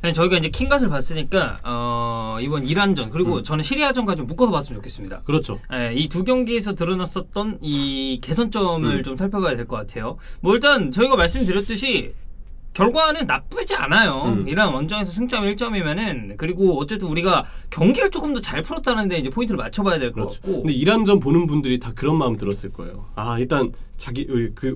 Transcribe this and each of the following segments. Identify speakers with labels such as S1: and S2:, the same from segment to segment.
S1: 저희가 이제 킹갓을 봤으니까 이번 이란전 그리고 저는 시리아전과 좀 묶어서 봤으면 좋겠습니다.
S2: 그렇죠.
S1: 이 두 경기에서 드러났었던 이 개선점을 좀 살펴봐야 될 것 같아요. 뭐 일단 저희가 말씀드렸듯이 결과는 나쁘지 않아요. 이란 원정에서 승점 1점이면은 그리고 어쨌든 우리가 경기를 조금 더 잘 풀었다는데 이제 포인트를 맞춰봐야 될 것 같고.
S2: 근데 이란전 보는 분들이 다 그런 마음 들었을 거예요. 아 일단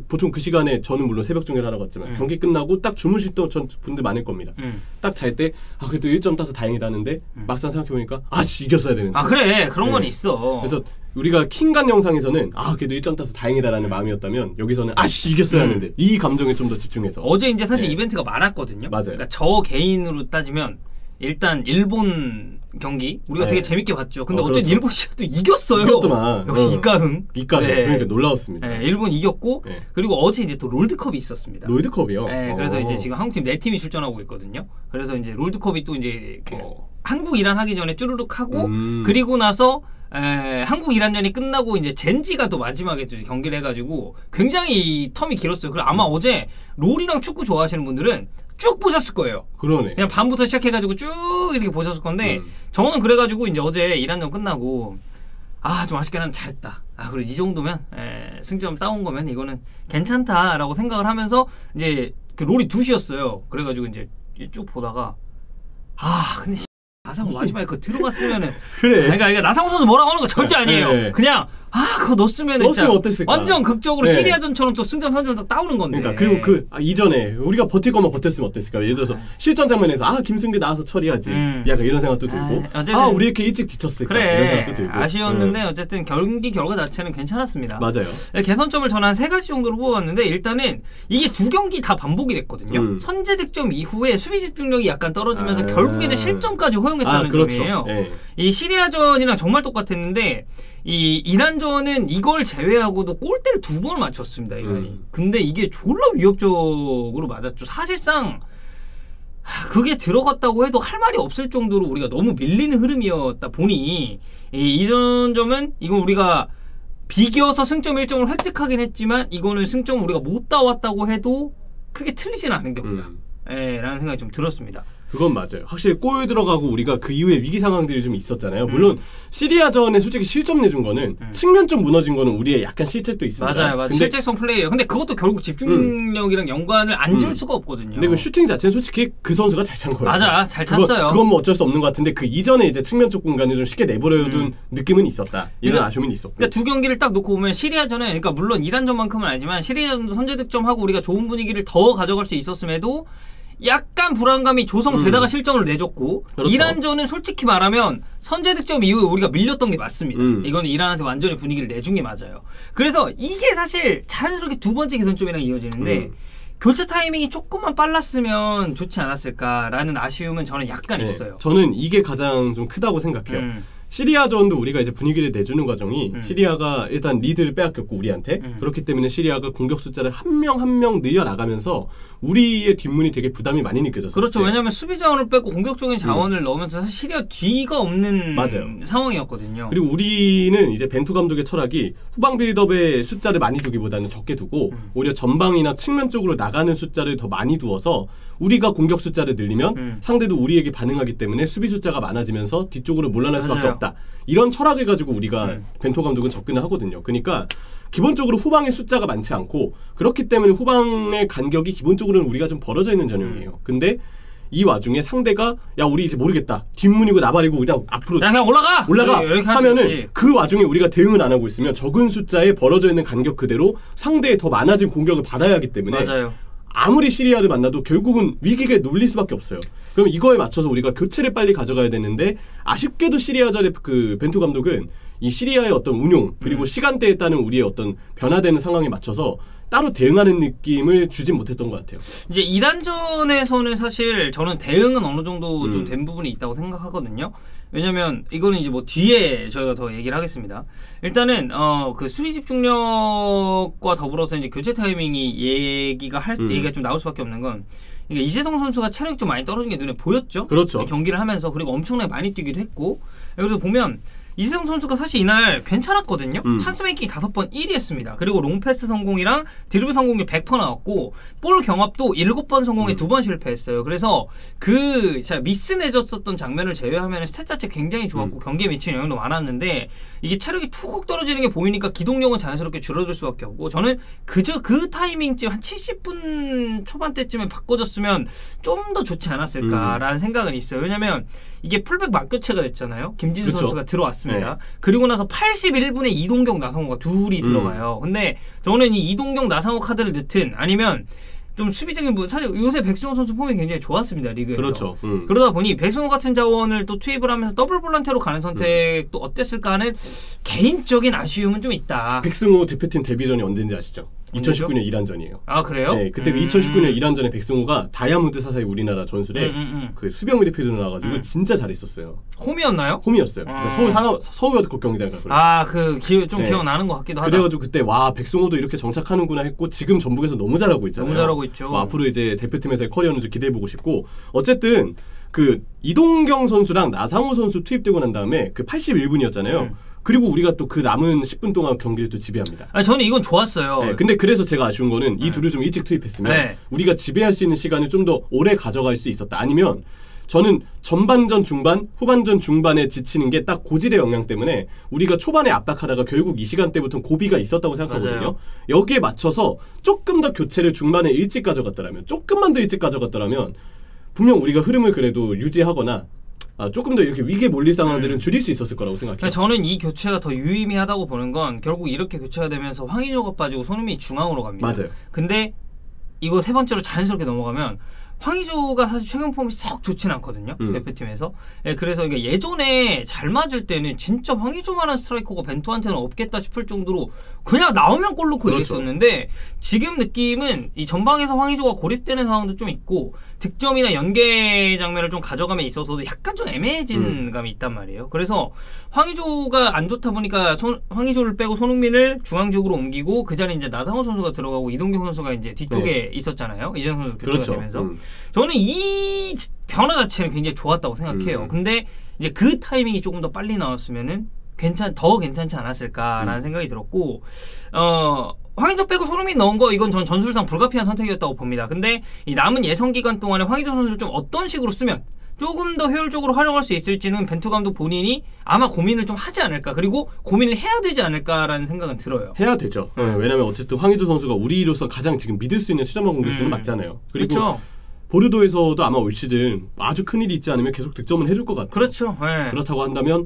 S2: 보통 그 시간에 저는 물론 새벽 중계를 하러 갔지만 경기 끝나고 딱 주무시던 분들 많을 겁니다. 딱 잘 때 그래도 1점 따서 다행이다 하는데 막상 생각해보니까 이겼어야 되는데.
S1: 그래 그런 건 있어.
S2: 그래서 우리가 킹간 영상에서는 그래도 1점 따서 다행이다라는 마음이었다면 여기서는 이겼어야 하는데 이 감정에 좀 더 집중해서.
S1: 어제 이제 사실 이벤트가 많았거든요.
S2: 맞아요.
S1: 그러니까 저 개인으로 따지면 일단 일본 경기 우리가 되게 재밌게 봤죠. 근데 어쨌든 일본 시합도 이겼어요.
S2: 이겼더만.
S1: 역시 이가흥.
S2: 그러니까 놀라웠습니다.
S1: 일본 이겼고 그리고 어제 이제 또 롤드컵이 있었습니다.
S2: 롤드컵이요?
S1: 그래서 이제 지금 한국팀 4팀이 출전하고 있거든요. 그래서 이제 롤드컵이 또 이제 한국 이란 하기 전에 쭈르륵 하고 그리고 나서 한국 이란전이 끝나고 이제 젠지가 또 마지막에 또 경기를 해가지고 굉장히 텀이 길었어요. 그리고 아마 어제 롤이랑 축구 좋아하시는 분들은 쭉 보셨을 거예요.
S2: 그러네.
S1: 그냥 밤부터 시작해가지고 쭉 이렇게 보셨을 건데 저는 그래가지고 이제 어제 이란전 끝나고 좀 아쉽게 난 잘했다. 그리고 이 정도면 승점 따온 거면 이거는 괜찮다라고 생각을 하면서 이제 그 롤이 2시였어요. 그래가지고 이제 쭉 보다가 근데 나상호 마지막에 그거 들어갔으면은
S2: 그래.
S1: 그러니까 나상호 선수 뭐라고 하는 거 절대 아니에요. 그냥 그거 넣었으면
S2: 어땠을까?
S1: 완전 극적으로 시리아전처럼 또 승점 선점 딱 따오는 건데.
S2: 그러니까 그리고 이전에 우리가 버틸 거만 버텼으면 어땠을까? 예를 들어서 실전 장면에서 김승규 나와서 처리하지. 약간 이런 생각도 들고. 우리 이렇게 일찍 지쳤을까? 이런 생각도 들고.
S1: 아쉬웠는데 어쨌든 경기 결과 자체는 괜찮았습니다.
S2: 맞아요.
S1: 개선점을 저는 한 3가지 정도로 뽑았는데 일단은 이게 2경기 다 반복이 됐거든요. 선제 득점 이후에 수비 집중력이 약간 떨어지면서 결국에는 실점까지 허용했다는 점이에요. 이 시리아전이랑 정말 똑같았는데 이 이란전은 이걸 제외하고도 골대를 2번을 맞췄습니다. 이란이. 근데 이게 졸라 위협적으로 맞았죠. 사실상 그게 들어갔다고 해도 할 말이 없을 정도로 우리가 너무 밀리는 흐름이었다 보니 이전 점은 이건 우리가 비겨서 승점 1점을 획득하긴 했지만 이거는 승점 우리가 못 따왔다고 해도 크게 틀리진 않은 격이다. 라는 생각이 좀 들었습니다.
S2: 그건 맞아요. 확실히 골 들어가고 우리가 그 이후에 위기 상황들이 좀 있었잖아요. 물론 시리아전에 솔직히 실점 내준 거는 측면점 무너진 거는 우리의 약간 실책도 있습니다.
S1: 맞아요. 실책성 플레이예요. 근데 그것도 결국 집중력이랑 연관을 안 지을 수가 없거든요.
S2: 근데 그 슈팅 자체는 솔직히 그 선수가 잘 찬 거예요.
S1: 맞아, 잘 찼어요.
S2: 그건 뭐 어쩔 수 없는 것 같은데 그 이전에 이제 측면 쪽 공간을 좀 쉽게 내버려둔 느낌은 있었다. 이런 아쉬움은 있었고.
S1: 그러니까 2경기를 딱 놓고 보면 시리아전은 그러니까 물론 이란전만큼은 아니지만 시리아전도 선제 득점하고 우리가 좋은 분위기를 더 가져갈 수 있었음에도 약간 불안감이 조성되다가 실점을 내줬고 그렇죠. 이란전은 솔직히 말하면 선제 득점 이후에 우리가 밀렸던 게 맞습니다. 이거는 이란한테 완전히 분위기를 내준 게 맞아요. 그래서 이게 사실 자연스럽게 2번째 개선점이랑 이어지는데 교체 타이밍이 조금만 빨랐으면 좋지 않았을까라는 아쉬움은 저는 약간 있어요.
S2: 저는 이게 가장 좀 크다고 생각해요. 시리아전도 우리가 이제 분위기를 내주는 과정이 시리아가 일단 리드를 빼앗겼고 우리한테 그렇기 때문에 시리아가 공격 숫자를 한 명 한 명 늘려나가면서 우리의 뒷문이 되게 부담이 많이 느껴졌어요.
S1: 그렇죠. 왜냐하면 수비 자원을 빼고 공격적인 자원을 넣으면서 사실 시리아 뒤가 없는 상황이었거든요.
S2: 그리고 우리는 이제 벤투 감독의 철학이 후방 빌드업의 숫자를 많이 두기보다는 적게 두고 오히려 전방이나 측면 쪽으로 나가는 숫자를 더 많이 두어서 우리가 공격 숫자를 늘리면 상대도 우리에게 반응하기 때문에 수비 숫자가 많아지면서 뒤쪽으로 물러날 수밖에 없다. 이런 철학을 가지고 우리가 벤투 감독은 접근을 하거든요. 그러니까 기본적으로 후방의 숫자가 많지 않고 그렇기 때문에 후방의 간격이 기본적으로는 우리가 좀 벌어져 있는 전형이에요. 근데 이 와중에 상대가 야 우리 이제 모르겠다 뒷문이고 나발이고 그냥 앞으로
S1: 그냥 올라가
S2: 하면은 그 와중에 우리가 대응을 안 하고 있으면 적은 숫자에 벌어져 있는 간격 그대로 상대의 더 많아진 공격을 받아야 하기 때문에 아무리 시리아를 만나도 결국은 위기에 눌릴 수밖에 없어요. 그럼 이거에 맞춰서 우리가 교체를 빨리 가져가야 되는데 아쉽게도 시리아전의 그 벤투 감독은 이 시리아의 어떤 운용 그리고 시간대에 따른 우리의 어떤 변화되는 상황에 맞춰서 따로 대응하는 느낌을 주진 못했던 것 같아요.
S1: 이제 이란전에서는 사실 저는 대응은 어느 정도 좀 된 부분이 있다고 생각하거든요. 왜냐면 이거는 이제 뭐 뒤에 저희가 더 얘기를 하겠습니다. 일단은 그 수비 집중력과 더불어서 이제 교체 타이밍이 얘기가 좀 나올 수밖에 없는 건 그러니까 이재성 선수가 체력이 좀 많이 떨어진 게 눈에 보였죠.
S2: 그렇죠.
S1: 경기를 하면서 그리고 엄청나게 많이 뛰기도 했고 그래서 보면 이재성 선수가 사실 이날 괜찮았거든요. 찬스 메이킹 5번 1위 했습니다. 그리고 롱패스 성공이랑 드리블 성공률 100% 나왔고 볼 경합도 7번 성공에 2번 실패했어요. 그래서 그 미스 내줬었던 장면을 제외하면 스탯 자체 굉장히 좋았고 경기에 미치는 영향도 많았는데 이게 체력이 툭 떨어지는 게 보이니까 기동력은 자연스럽게 줄어들 수밖에 없고 저는 그저 그 타이밍쯤 한 70분 초반대쯤에 바꿔줬으면 좀 더 좋지 않았을까라는 생각은 있어요. 왜냐면 이게 풀백 맞교체가 됐잖아요. 김진수
S2: 그쵸.
S1: 선수가 들어왔습니다. 네. 그리고 나서 81분에 이동경, 나상호가 둘이 들어가요. 근데 저는 이 이동경, 나상호 카드를 넣든 아니면 좀 수비적인 부분 사실 요새 백승호 선수 폼이 굉장히 좋았습니다. 리그에서.
S2: 그렇죠.
S1: 그러다 보니 백승호 같은 자원을 또 투입을 하면서 더블 볼란테로 가는 선택도 어땠을까 하는 개인적인 아쉬움은 좀 있다.
S2: 백승호 대표팀 데뷔전이 언제인지 아시죠? 2019년 이란전이에요.
S1: 아 그래요?
S2: 네, 그때 2019년 이란전에 백승호가 다이아몬드 사사의 우리나라 전술에 그 수비형 미드필더로 나와가지고 진짜 잘했었어요.
S1: 홈이었나요?
S2: 홈이었어요. 서울 월드컵 경기장 가서.
S1: 좀 기억나는 것 같기도 하다.
S2: 그래가지고 그때 와 백승호도 이렇게 정착하는구나 했고 지금 전북에서 너무 잘하고 있잖아요.
S1: 너무 잘하고 있죠.
S2: 앞으로 이제 대표팀에서의 커리어는 좀 기대해보고 싶고 어쨌든 그 이동경 선수랑 나상호 선수 투입되고 난 다음에 그 81분이었잖아요. 그리고 우리가 또 그 남은 10분 동안 경기를 또 지배합니다.
S1: 저는 이건 좋았어요.
S2: 네, 근데 그래서 제가 아쉬운 거는 이 둘을 좀 일찍 투입했으면 우리가 지배할 수 있는 시간을 좀 더 오래 가져갈 수 있었다. 아니면 저는 전반전 중반, 후반전 중반에 지치는 게 딱 고질의 영향 때문에 우리가 초반에 압박하다가 결국 이 시간대부터 고비가 있었다고 생각하거든요.
S1: 맞아요.
S2: 여기에 맞춰서 조금 더 교체를 중반에 일찍 가져갔더라면 조금만 더 일찍 가져갔더라면 분명 우리가 흐름을 그래도 유지하거나 조금 더 이렇게 위기에 몰릴 상황들은 줄일 수 있었을 거라고 생각해요.
S1: 저는 이 교체가 더 유의미하다고 보는 건 결국 이렇게 교체가 되면서 황의조가 빠지고 손흥민이 중앙으로 갑니다.
S2: 맞아요.
S1: 근데 이거 세 번째로 자연스럽게 넘어가면 황의조가 사실 최근 폼이 썩 좋지는 않거든요. 대표팀에서. 그래서 이게 예전에 잘 맞을 때는 진짜 황의조만한 스트라이커가 벤투한테는 없겠다 싶을 정도로 그냥 나오면 골 넣고 이랬었는데 지금 느낌은 이 전방에서 황의조가 고립되는 상황도 좀 있고 득점이나 연계 장면을 좀 가져감에 있어서도 약간 좀 애매해진 감이 있단 말이에요. 그래서 황의조가 안 좋다 보니까 황의조를 빼고 손흥민을 중앙 지역으로 옮기고 그 자리에 이제 나상호 선수가 들어가고 이동경 선수가 이제 뒤쪽에 있었잖아요. 이재성 선수 교체가 되면서 저는 이 변화 자체는 굉장히 좋았다고 생각해요. 근데 이제 그 타이밍이 조금 더 빨리 나왔으면은 더 괜찮지 않았을까라는 생각이 들었고 황의조 빼고 손흥민 넣은 거 이건 전 전술상 불가피한 선택이었다고 봅니다. 근데 이 남은 예선 기간 동안에 황의조 선수를 좀 어떤 식으로 쓰면 조금 더 효율적으로 활용할 수 있을지는 벤투 감독 본인이 아마 고민을 좀 하지 않을까 그리고 고민을 해야 되지 않을까라는 생각은 들어요.
S2: 해야 되죠. 왜냐면 어쨌든 황의조 선수가 우리로서 가장 지금 믿을 수 있는 수점화 공격수는 맞잖아요. 그리고
S1: 그렇죠.
S2: 보르도에서도 아마 올 시즌 아주 큰일이 있지 않으면 계속 득점은 해줄 것 같아요.
S1: 그렇죠.
S2: 그렇다고 한다면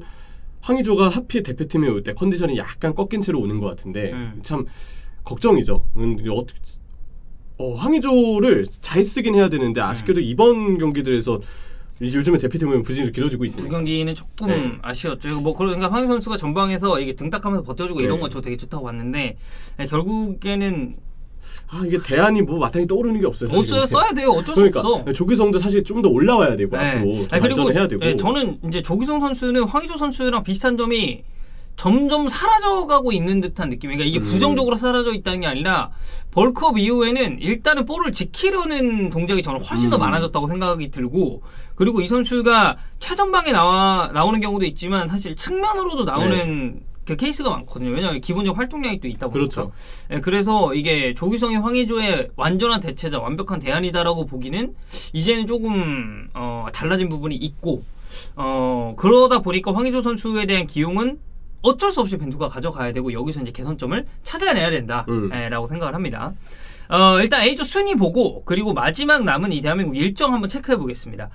S2: 황의조가 하필 대표팀에 올 때 컨디션이 약간 꺾인 채로 오는 것 같은데 참 걱정이죠. 황의조를 잘 쓰긴 해야 되는데 아쉽게도 이번 경기들에서 요즘에 대표팀은 부진이 길어지고 있습니다.
S1: 두 경기는 조금 아쉬웠죠. 그러니까 황의조 선수가 전방에서 이게 등딱하면서 버텨주고 이런 건 저 되게 좋다고 봤는데 결국에는
S2: 이게 대안이 마땅히 떠오르는 게 없어요.
S1: 없어요. 써야 돼요. 어쩔 수 없어.
S2: 조규성도 사실 좀 더 올라와야 되고 앞으로 발전을 해야 되고.
S1: 저는 이제 조규성 선수는 황의조 선수랑 비슷한 점이 점점 사라져가고 있는 듯한 느낌. 그러니까 이게 부정적으로 사라져 있다는 게 아니라 벌크업 이후에는 일단은 볼을 지키려는 동작이 저는 훨씬 더 많아졌다고 생각이 들고 그리고 이 선수가 최전방에 나오는 경우도 있지만 사실 측면으로도 나오는 그 케이스가 많거든요. 왜냐하면 기본적 활동량이 또 있다 보니까.
S2: 그렇죠.
S1: 그래서 이게 조규성이 황의조의 완전한 대체자, 완벽한 대안이다라고 보기는 이제는 조금 달라진 부분이 있고 그러다 보니까 황의조 선수에 대한 기용은 어쩔 수 없이 벤투가 가져가야 되고 여기서 이제 개선점을 찾아내야 된다 라고 생각을 합니다. 일단 A조 순위 보고 그리고 마지막 남은 이 대한민국 일정 한번 체크해 보겠습니다.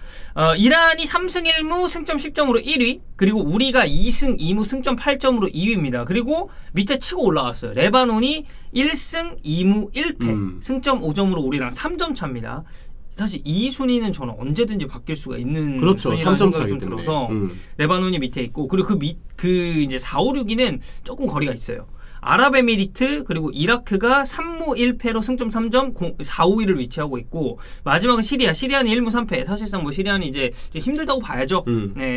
S1: 이란이 3승 1무 승점 10점으로 1위 그리고 우리가 2승 2무 승점 8점으로 2위입니다. 그리고 밑에 치고 올라갔어요. 레바논이 1승 2무 1패 승점 5점으로 우리랑 3점 차입니다. 사실 이 순위는 저는 언제든지 바뀔 수가 있는
S2: 그렇죠. 3점 차이
S1: 들어서 레바논이 밑에 있고 그리고 그 이제 4, 5, 6위는 조금 거리가 있어요. 아랍에미리트 그리고 이라크가 3무 1패로 승점 3점 4, 5위를 위치하고 있고 마지막은 시리아는 1무 3패 사실상 시리아는 이제 힘들다고 봐야죠.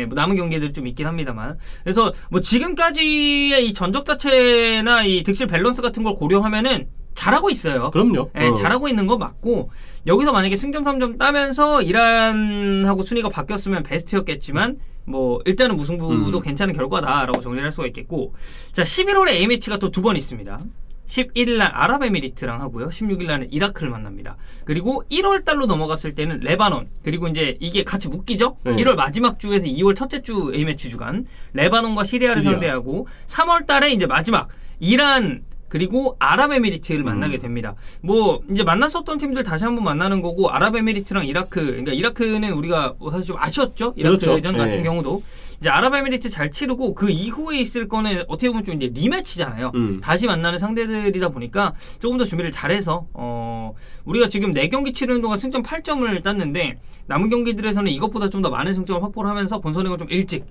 S1: 남은 경기들이 좀 있긴 합니다만 그래서 지금까지의 이 전적 자체나 이 득실 밸런스 같은 걸 고려하면은 잘하고 있어요.
S2: 그럼요.
S1: 네, 잘하고 있는 거 맞고 여기서 만약에 승점 3점 따면서 이란하고 순위가 바뀌었으면 베스트였겠지만 뭐 일단은 무승부도 괜찮은 결과다라고 정리를 할 수가 있겠고 자 11월에 A매치가 또 두 번 있습니다. 11일날 아랍에미리트랑 하고요. 16일날은 이라크를 만납니다. 그리고 1월달로 넘어갔을 때는 레바논 그리고 이제 이게 같이 묶이죠. 1월 마지막 주에서 2월 첫째 주 A매치 주간 레바논과 시리아를 상대하고 3월달에 이제 마지막 이란 그리고 아랍에미리트를 만나게 됩니다. 뭐 이제 만났었던 팀들 다시 한번 만나는 거고 아랍에미리트랑 이라크 그러니까 이라크는 우리가 뭐 사실 좀 아쉬웠죠. 이라크전 그렇죠. 같은 경우도 이제 아랍에미리트 잘 치르고 그 이후에 있을 거는 어떻게 보면 좀 이제 리매치잖아요. 다시 만나는 상대들이다 보니까 조금 더 준비를 잘해서 우리가 지금 4경기 치르는 동안 승점 8점을 땄는데 남은 경기들에서는 이것보다 좀 더 많은 승점을 확보를 하면서 본선행을 좀 일찍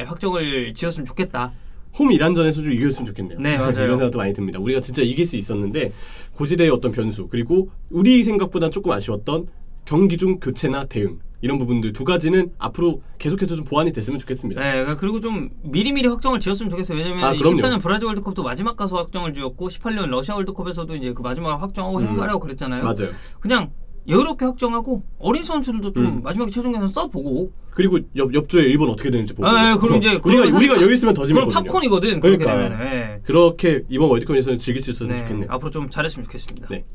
S1: 확정을 지었으면 좋겠다.
S2: 홈 이란전에서 좀 이겼으면 좋겠네요.
S1: 네, 맞아요.
S2: 이런 생각도 많이 듭니다. 우리가 진짜 이길 수 있었는데 고지대의 어떤 변수 그리고 우리 생각보다 조금 아쉬웠던 경기 중 교체나 대응 이런 부분들 두 가지는 앞으로 계속해서 좀 보완이 됐으면 좋겠습니다.
S1: 네, 그리고 좀 미리미리 확정을 지었으면 좋겠어요. 왜냐면 14년 브라질 월드컵도 마지막 가서 확정을 지었고 18년 러시아 월드컵에서도 이제 그 마지막 확정하고 행가라고 그랬잖아요.
S2: 맞아요.
S1: 그냥 여유롭게 확정하고 어린 선수들도 좀 마지막에 최종 예선 써보고
S2: 그리고 옆주에 일본 어떻게 되는지 보고.
S1: 그럼 이제
S2: 우리가 여유 있으면 더 재밌거든요.
S1: 그럼 팝콘이거든.
S2: 그러니까.
S1: 그렇게 되면.
S2: 그렇게 이번 월드컵에서는 즐길 수 있었으면 좋겠네요.
S1: 앞으로 좀 잘했으면 좋겠습니다.
S2: 네.